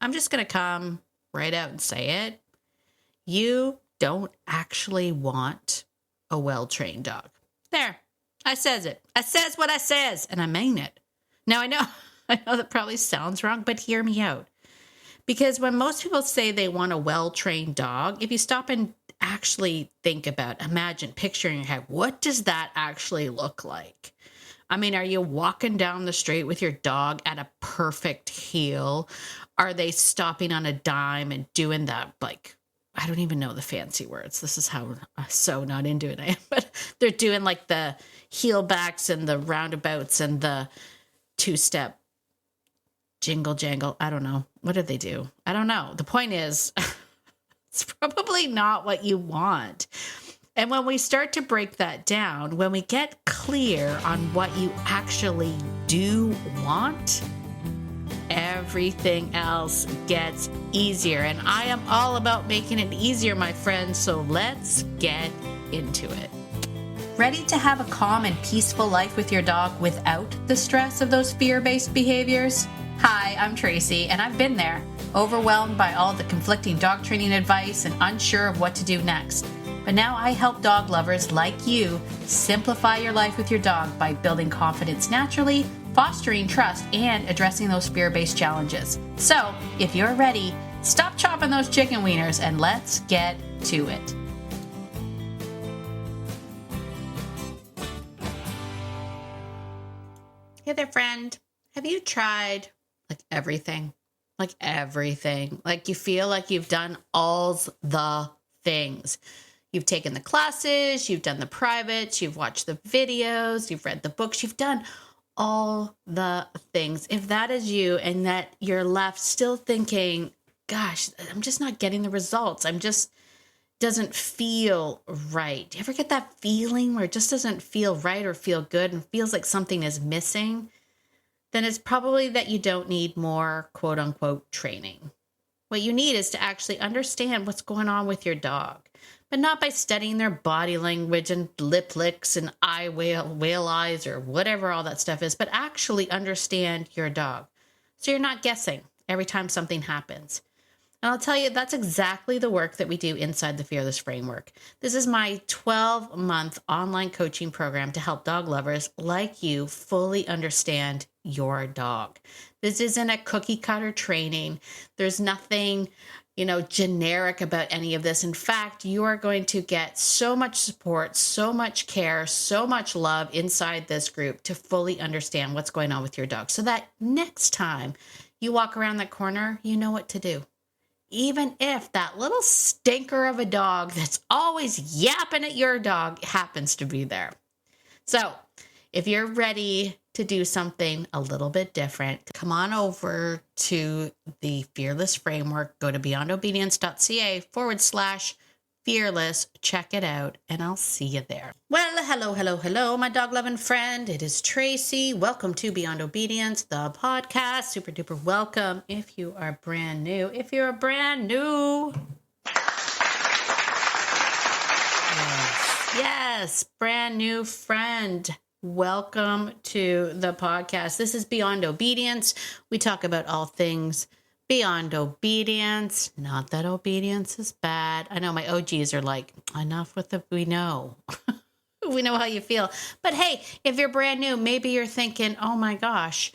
I'm just going to come right out and say it. You don't actually want a well-trained dog. There, I says it. I says what I says, and I mean it. Now, I know that probably sounds wrong, but hear me out. Because when most people say they want a well-trained dog, if you stop and actually think about, imagine, picture in your head, what does that actually look like? I mean, are you walking down the street with your dog at a perfect heel? Are they stopping on a dime and doing that, like, I don't even know the fancy words. This is how so not into it I am. But they're doing like the heel backs and the roundabouts and the two-step jingle jangle. I don't know. What did they do? I don't know. The point is, it's probably not what you want. And when we start to break that down, when we get clear on what you actually do want, everything else gets easier. And I am all about making it easier, my friends. So let's get into it. Ready to have a calm and peaceful life with your dog without the stress of those fear-based behaviors? Hi, I'm Tracy, and I've been there, overwhelmed by all the conflicting dog training advice and unsure of what to do next. But now I help dog lovers like you simplify your life with your dog by building confidence naturally, fostering trust, and addressing those fear-based challenges. So, if you're ready, stop chopping those chicken wieners and let's get to it. Hey there, friend. Have you tried everything? Like everything. Like you feel like you've done all the things. You've taken the classes, you've done the privates, you've watched the videos, you've read the books, you've done all the things. If that is you and that you're left still thinking, gosh, I'm just not getting the results. Doesn't feel right. Do you ever get that feeling where it just doesn't feel right or feel good and feels like something is missing? Then it's probably that you don't need more quote unquote training. What you need is to actually understand what's going on with your dog, but not by studying their body language and lip licks and whale eyes or whatever all that stuff is, but actually understand your dog. So you're not guessing every time something happens. And I'll tell you, that's exactly the work that we do inside the Fearless Framework. This is my 12-month online coaching program to help dog lovers like you fully understand your dog. This isn't a cookie cutter training. There's nothing, generic about any of this. In fact, you are going to get so much support, so much care, so much love inside this group to fully understand what's going on with your dog. So that next time you walk around that corner, you know what to do. Even if that little stinker of a dog that's always yapping at your dog happens to be there. So if you're ready to do something a little bit different, come on over to the Fearless Framework. Go to beyondobedience.ca/fearless. Check it out, and I'll see you there. Well, hello, my dog-loving friend. It is Tracy. Welcome to Beyond Obedience, the podcast. Super duper welcome if you are brand new. Yes, brand new friend. Welcome to the podcast. This is Beyond Obedience. We talk about all things beyond obedience. Not that obedience is bad. I know my OGs are like, enough with the we know. We know how you feel. But hey, if you're brand new, maybe you're thinking, oh my gosh,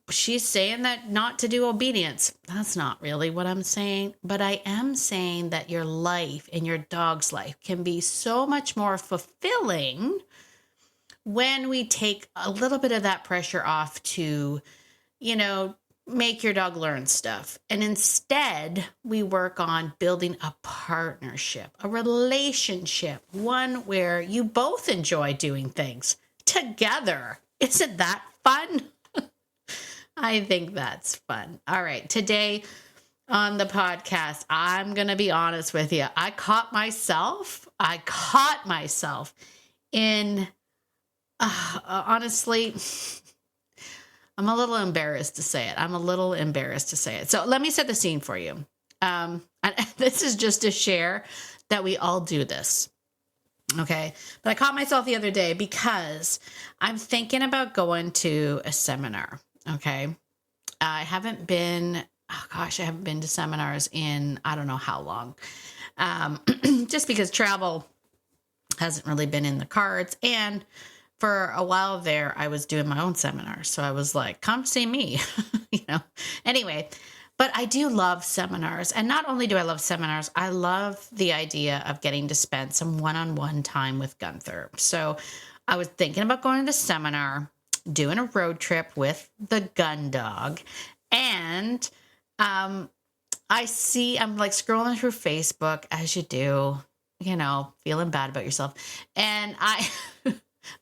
she's saying that not to do obedience. That's not really what I'm saying. But I am saying that your life and your dog's life can be so much more fulfilling when we take a little bit of that pressure off to, make your dog learn stuff. And instead, we work on building a partnership, a relationship, one where you both enjoy doing things together. Isn't that fun? I think that's fun. All right. Today on the podcast, I'm going to be honest with you. I caught myself in, honestly, I'm a little embarrassed to say it. So let me set the scene for you. And this is just to share that we all do this. Okay. But I caught myself the other day because I'm thinking about going to a seminar. Okay. I haven't been, oh gosh, I haven't been to seminars in I don't know how long. Just because travel hasn't really been in the cards. And for a while there, I was doing my own seminars. So I was like, come see me, Anyway, but I do love seminars. And not only do I love seminars, I love the idea of getting to spend some one-on-one time with Gunther. So I was thinking about going to the seminar, doing a road trip with the gun dog. And I'm like scrolling through Facebook as you do, feeling bad about yourself. And I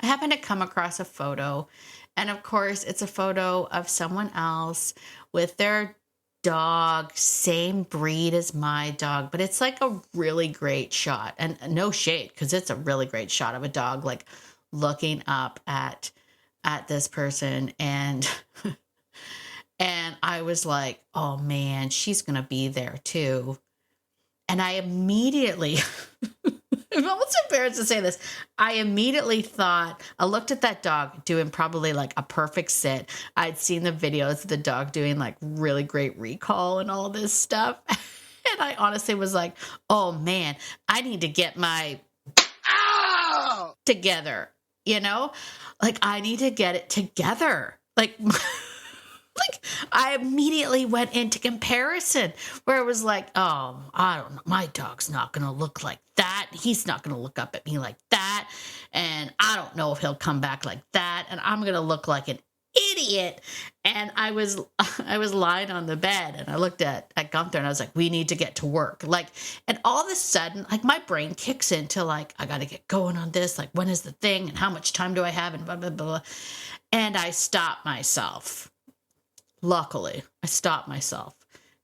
happened to come across a photo. And of course, it's a photo of someone else with their dog, same breed as my dog. But it's like a really great shot. And no shade, because it's a really great shot of a dog, like looking up at this person. And and I was like, oh man, she's going to be there too. And I immediately, I'm almost embarrassed to say this. I immediately thought, I looked at that dog doing probably like a perfect sit. I'd seen the videos of the dog doing like really great recall and all this stuff. And I honestly was like, oh man, I need to get my together, like I need to get it together. Like I immediately went into comparison where it was like, oh, I don't know. My dog's not going to look like that. He's not going to look up at me like that. And I don't know if he'll come back like that. And I'm going to look like an idiot. And I was lying on the bed and I looked at Gunther and I was like, we need to get to work. Like, and all of a sudden, like my brain kicks into like, I got to get going on this. Like, when is the thing and how much time do I have and blah, blah, blah. And I stopped myself. Luckily, I stopped myself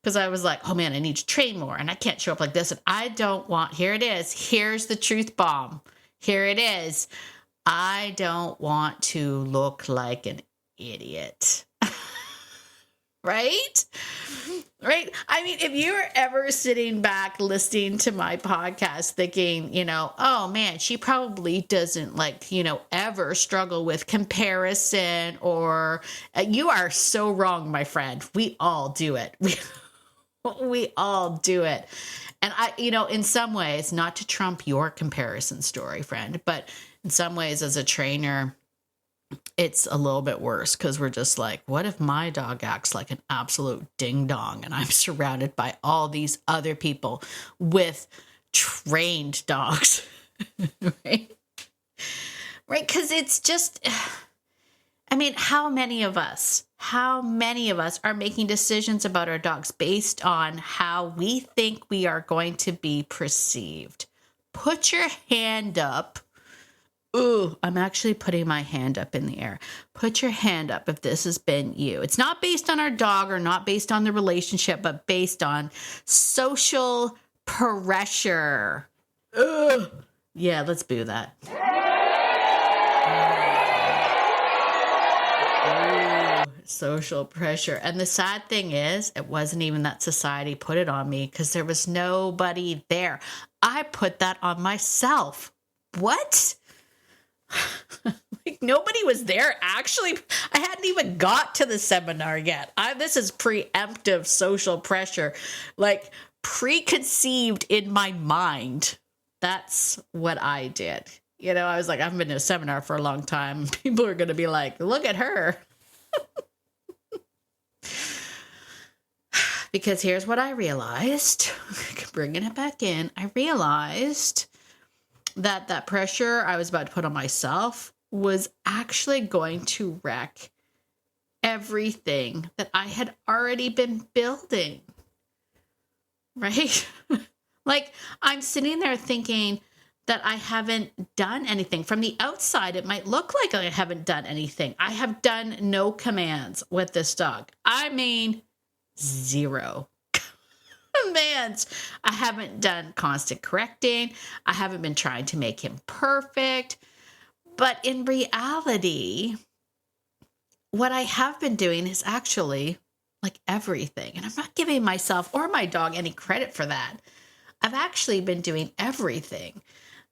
because I was like, oh man, I need to train more and I can't show up like this. And I don't want, here it is. Here's the truth bomb. Here it is. I don't want to look like an idiot. Right? Right? I mean, if you're ever sitting back listening to my podcast thinking, oh man, she probably doesn't ever struggle with comparison or you are so wrong, my friend. We all do it. We all do it. And in some ways, not to trump your comparison story, friend, but in some ways as a trainer, it's a little bit worse because we're just like, what if my dog acts like an absolute ding dong and I'm surrounded by all these other people with trained dogs, right? Right. Because it's just, I mean, how many of us are making decisions about our dogs based on how we think we are going to be perceived? Put your hand up. Ooh, I'm actually putting my hand up in the air. Put your hand up if this has been you. It's not based on our dog or not based on the relationship, but based on social pressure. Ugh. Yeah, let's boo that. Ooh, social pressure. And the sad thing is, it wasn't even that society put it on me because there was nobody there. I put that on myself. What? Like nobody was there. Actually, I hadn't even got to the seminar yet. This is preemptive social pressure, like preconceived in my mind. That's what I did. I was like, I haven't been to a seminar for a long time. People are going to be like, look at her. Because here's what I realized. Bringing it back in. I realized that pressure I was about to put on myself was actually going to wreck everything that I had already been building. Right? Like I'm sitting there thinking that I haven't done anything. From the outside, it might look like I haven't done anything. I have done no commands with this dog. I mean, 0 commands. I haven't done constant correcting. I haven't been trying to make him perfect. But in reality, what I have been doing is actually like everything. And I'm not giving myself or my dog any credit for that. I've actually been doing everything.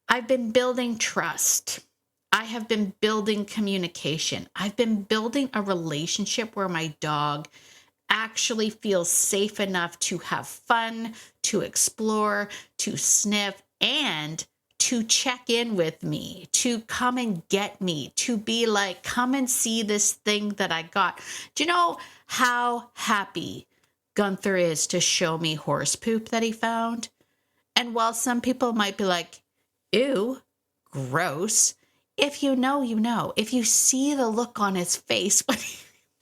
I've been building trust. I have been building communication. I've been building a relationship where my dog actually feel safe enough to have fun, to explore, to sniff, and to check in with me, to come and get me, to be like, come and see this thing that I got. Do you know how happy Gunther is to show me horse poop that he found? And while some people might be like, ew, gross, if you know, you know. If you see the look on his face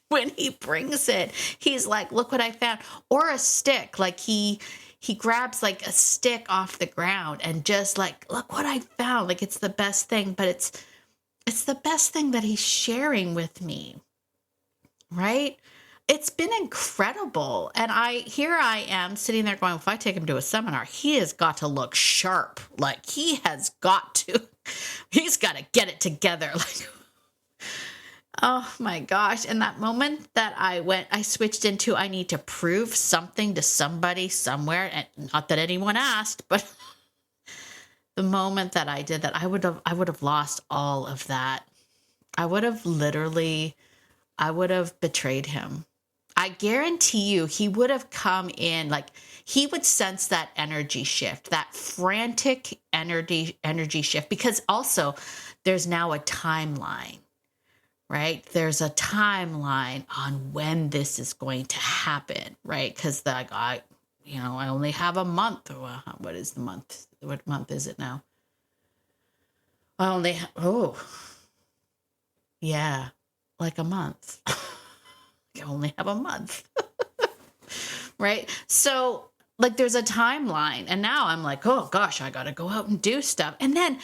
when he brings it, he's like, look what I found. Or a stick, like he grabs like a stick off the ground and just like, look what I found. Like it's the best thing, but it's the best thing that he's sharing with me, right? It's been incredible. And here I am sitting there going, if I take him to a seminar, he has got to look sharp. Like he's got to get it together. Like, oh my gosh. And that moment that I switched into, I need to prove something to somebody somewhere. And not that anyone asked, but the moment that I did that, I would have lost all of that. I would have betrayed him. I guarantee you he would have come in, like he would sense that energy shift, that frantic energy shift, because also there's now a timeline, right? There's a timeline on when this is going to happen, right? Because I only have a month. What is the month? What month is it now? Yeah, like a month. I only have a month. Right? So like there's a timeline, and now I'm like, oh gosh, I got to go out and do stuff. And then,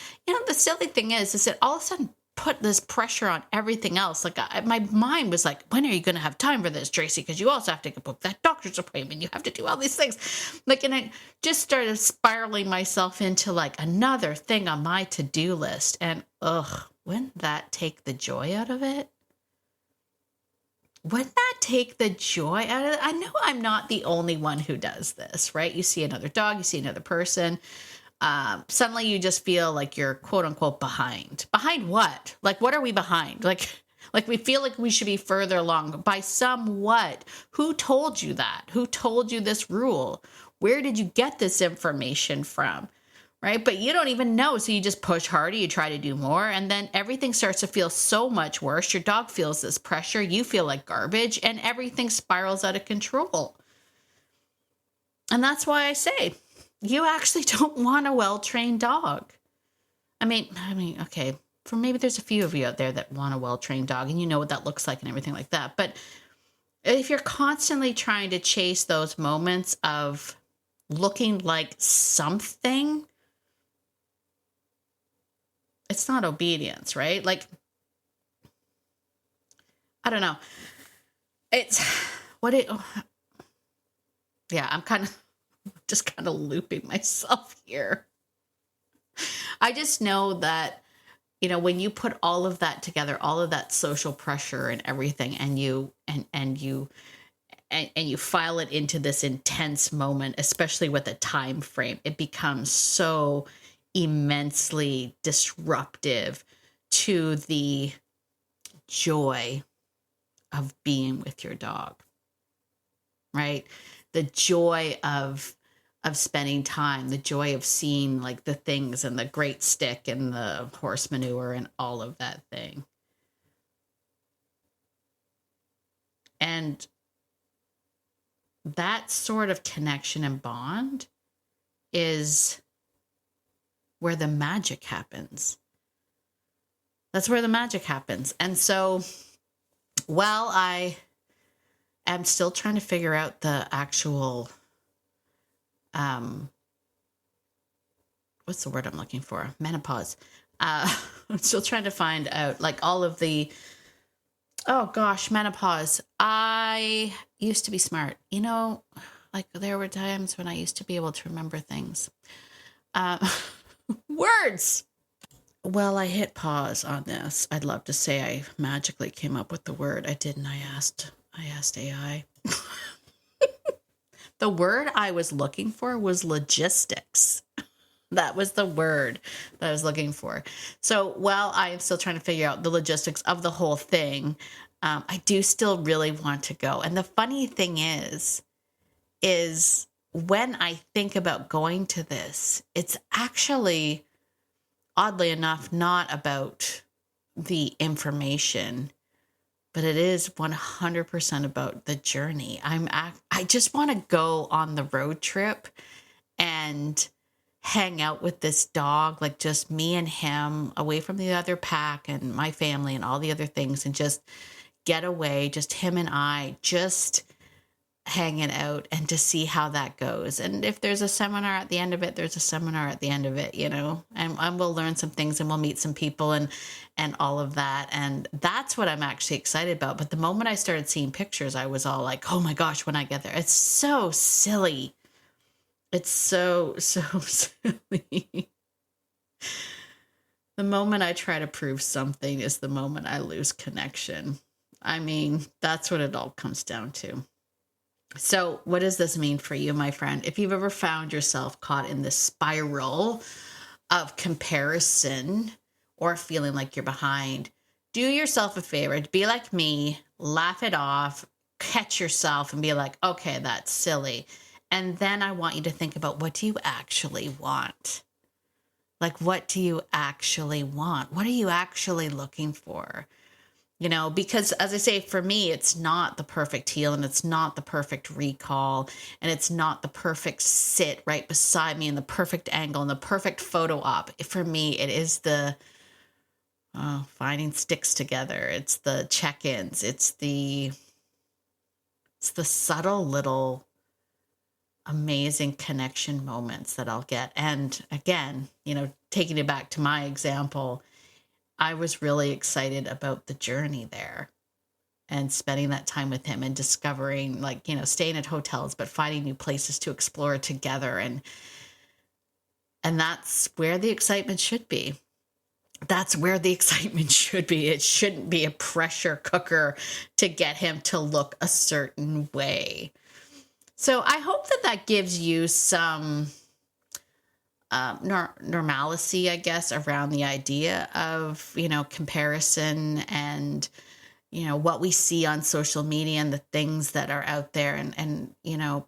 the silly thing is that all of a sudden put this pressure on everything else. Like my mind was like, when are you going to have time for this, Tracy? Because you also have to book that doctor's appointment. You have to do all these things. Like, and I just started spiraling myself into like another thing on my to-do list. And wouldn't that take the joy out of it? Wouldn't that take the joy out of it? I know I'm not the only one who does this, right? You see another dog, you see another person. Suddenly you just feel like you're quote unquote behind. Behind what? Like, what are we behind? Like we feel like we should be further along by somewhat. Who told you that? Who told you this rule? Where did you get this information from? Right? But you don't even know. So you just push harder. You try to do more. And then everything starts to feel so much worse. Your dog feels this pressure. You feel like garbage, and everything spirals out of control. And that's why I say you actually don't want a well-trained dog. I mean, okay, for maybe there's a few of you out there that want a well-trained dog and you know what that looks like and everything like that. But if you're constantly trying to chase those moments of looking like something, it's not obedience, right? Like, I don't know. I'm kind of looping myself here. I just know that, when you put all of that together, all of that social pressure and everything, and you file it into this intense moment, especially with a time frame, it becomes so immensely disruptive to the joy of being with your dog, right? The joy of spending time, the joy of seeing like the things and the great stick and the horse manure and all of that thing. And that sort of connection and bond is where the magic happens. That's where the magic happens. And so, while I am still trying to figure out the actual, what's the word I'm looking for? Menopause. I'm still trying to find out like all of the, menopause. I used to be smart, like there were times when I used to be able to remember things. Words. Well, I hit pause on this. I'd love to say I magically came up with the word. I didn't. I asked AI. The word I was looking for was logistics. That was the word that I was looking for. So while I am still trying to figure out the logistics of the whole thing, I do still really want to go. And the funny thing is when I think about going to this, it's actually, oddly enough, not about the information, but it is 100% about the journey. I just want to go on the road trip and hang out with this dog, like just me and him, away from the other pack and my family and all the other things, and just get away, just him and I, just hanging out, and to see how that goes. And if there's a seminar at the end of it, there's a seminar at the end of it, and we'll learn some things and we'll meet some people and all of that. And that's what I'm actually excited about. But the moment I started seeing pictures, I was all like, oh my gosh, when I get there, it's so silly. It's so silly. The moment I try to prove something is the moment I lose connection. I mean, that's what it all comes down to. So what does this mean for you, my friend? If you've ever found yourself caught in this spiral of comparison or feeling like you're behind, do yourself a favor. Be like me, laugh it off, catch yourself and be like, okay, that's silly. And then I want you to think about, what do you actually want? Like, what do you actually want? What are you actually looking for? Because as I say, for me, it's not the perfect heel, and it's not the perfect recall, and it's not the perfect sit right beside me and the perfect angle and the perfect photo op. For me, it is the finding sticks together. It's the check-ins. It's the subtle little amazing connection moments that I'll get. And again, taking it back to my example, I was really excited about the journey there and spending that time with him and discovering, staying at hotels, but finding new places to explore together. And that's where the excitement should be. That's where the excitement should be. It shouldn't be a pressure cooker to get him to look a certain way. So I hope that gives you some normalcy, I guess, around the idea of, comparison and, what we see on social media and the things that are out there, and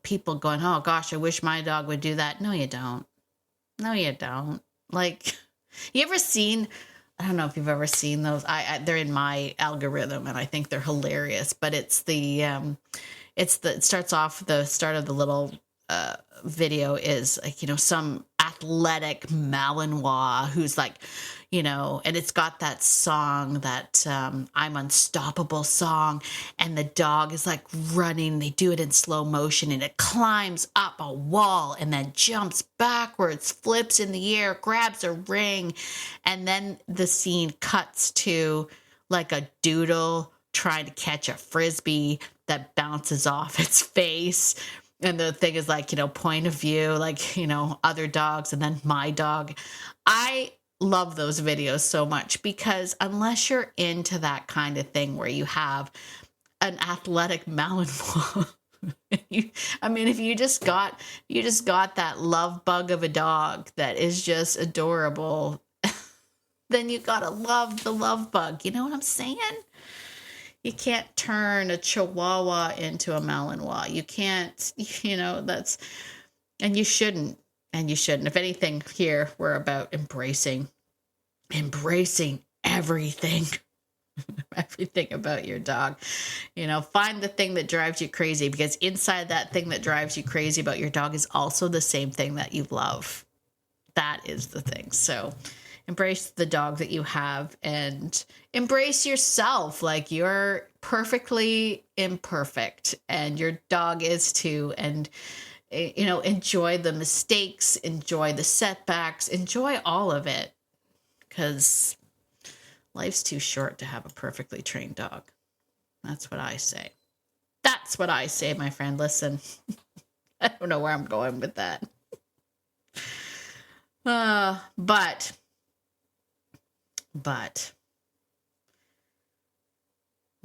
people going, oh gosh, I wish my dog would do that. No, you don't. Like, you ever seen, I don't know if you've ever seen those. They're in my algorithm and I think they're hilarious, but it starts off, the start of the little video is like, some athletic Malinois who's like, and it's got that song, that I'm Unstoppable song, and the dog is like running. They do it in slow motion and it climbs up a wall and then jumps backwards, flips in the air, grabs a ring, and then the scene cuts to like a doodle trying to catch a frisbee that bounces off its face. And the thing is like, point of view, like, other dogs and then my dog. I love those videos so much, because unless you're into that kind of thing where you have an athletic Malinois, if you just got that love bug of a dog that is just adorable, then you gotta love the love bug. You know what I'm saying? You can't turn a Chihuahua into a Malinois. You can't, and you shouldn't. If anything, here we're about embracing everything, everything about your dog. Find the thing that drives you crazy, because inside that thing that drives you crazy about your dog is also the same thing that you love. That is the thing. So embrace the dog that you have and embrace yourself. Like, you're perfectly imperfect and your dog is too. And, enjoy the mistakes, enjoy the setbacks, enjoy all of it, because life's too short to have a perfectly trained dog. That's what I say. That's what I say, my friend. Listen, I don't know where I'm going with that. But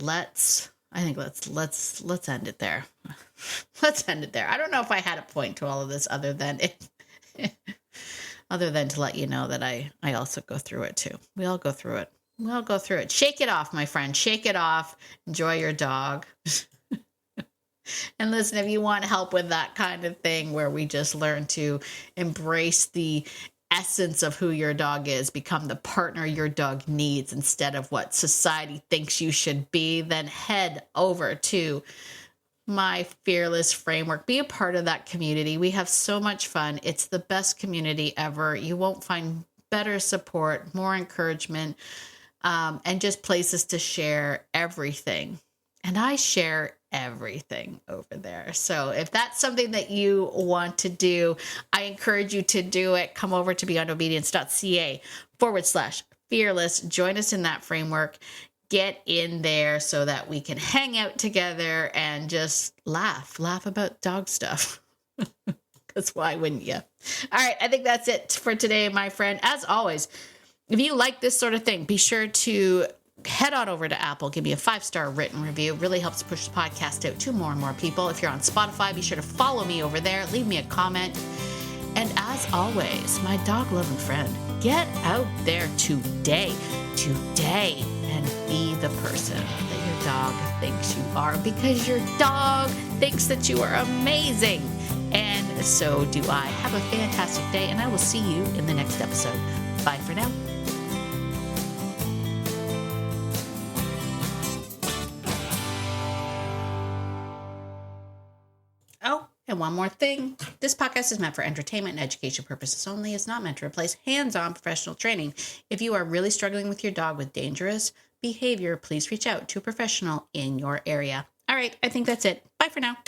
let's end it there. Let's end it there. I don't know if I had a point to all of this other than to let you know that I also go through it too. We all go through it. We'll go through it. Shake it off, my friend. Shake it off. Enjoy your dog. And listen, if you want help with that kind of thing where we just learn to embrace the essence of who your dog is, become the partner your dog needs instead of what society thinks you should be, then head over to my Fearless Framework. Be a part of that community. We have so much fun. It's the best community ever. You won't find better support, more encouragement, and just places to share everything. And I share everything over there. So if that's something that you want to do, I encourage you to do it. Come over to beyondobedience.ca/fearless. Join us in that framework. Get in there so that we can hang out together and just laugh about dog stuff. Because why wouldn't you? All right, I think that's it for today, my friend. As always, if you like this sort of thing, be sure to head on over to Apple. Give me a 5-star written review. It really helps push the podcast out to more and more people. If you're on Spotify, be sure to follow me over there. Leave me a comment. And as always, my dog-loving friend, get out there today, and be the person that your dog thinks you are, because your dog thinks that you are amazing. And so do I. Have a fantastic day, and I will see you in the next episode. Bye for now. Oh, and one more thing. This podcast is meant for entertainment and education purposes only. It's not meant to replace hands-on professional training. If you are really struggling with your dog with dangerous behavior, please reach out to a professional in your area. All right, I think that's it. Bye for now.